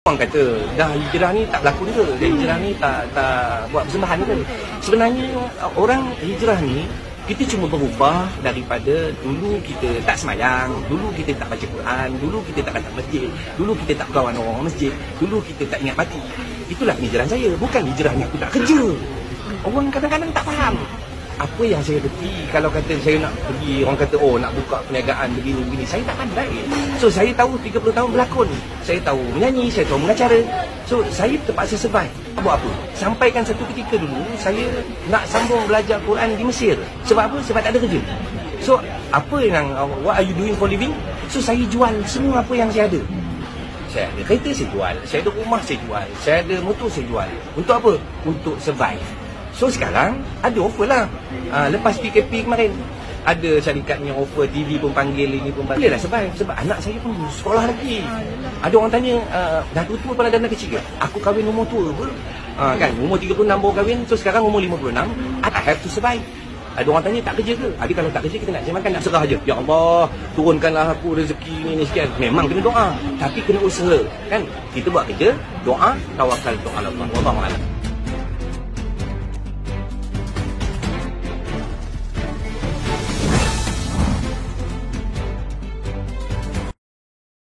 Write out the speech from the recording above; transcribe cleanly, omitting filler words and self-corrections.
Orang kata dah hijrah ni tak berlaku ke, dah hijrah ni tak buat persembahan ke. Sebenarnya orang hijrah ni kita cuma berubah daripada dulu kita tak semayang, dulu kita tak baca Quran, dulu kita tak datang masjid, dulu kita tak kawan orang masjid, dulu kita tak ingat mati. Itulah hijrah saya, bukan hijrah ni aku tak kerja. Orang kadang-kadang tak faham. Apa yang saya reti kalau kata saya nak pergi, orang kata oh nak buka perniagaan begini-begini, saya tak pandai. So saya tahu 30 tahun berlakon, saya tahu menyanyi, saya tahu mengacara. So saya terpaksa survive. Buat apa? Sampaikan satu ketika dulu saya nak sambung belajar Quran di Mesir. Sebab apa? Sebab tak ada kerja. So apa yang what are you doing for living? So saya jual semua apa yang saya ada. Saya ada kereta saya jual, saya ada rumah saya jual, saya ada motor saya jual. Untuk apa? Untuk survive. So sekarang ada offer lah. Lepas PKP kemarin ada syarikat yang offer, TV pun panggil, ini pun panggil. Boleh lah sebab anak saya pun sekolah lagi. Ada orang tanya, dah tua pun ada anak kecil ke? Aku kahwin umur tua apa? Kan, umur 36 baru kahwin. So sekarang umur 56, I have to survive. Ada orang tanya tak kerja ke? Ada kalau tak kerja kita nak cari makan, nak serah je. Ya Allah, turunkanlah aku rezeki ni sekian. Memang kena doa, tapi kena usaha. Kan? Kita buat kerja, doa, tawakal doa Allah. Wallahu a'lam.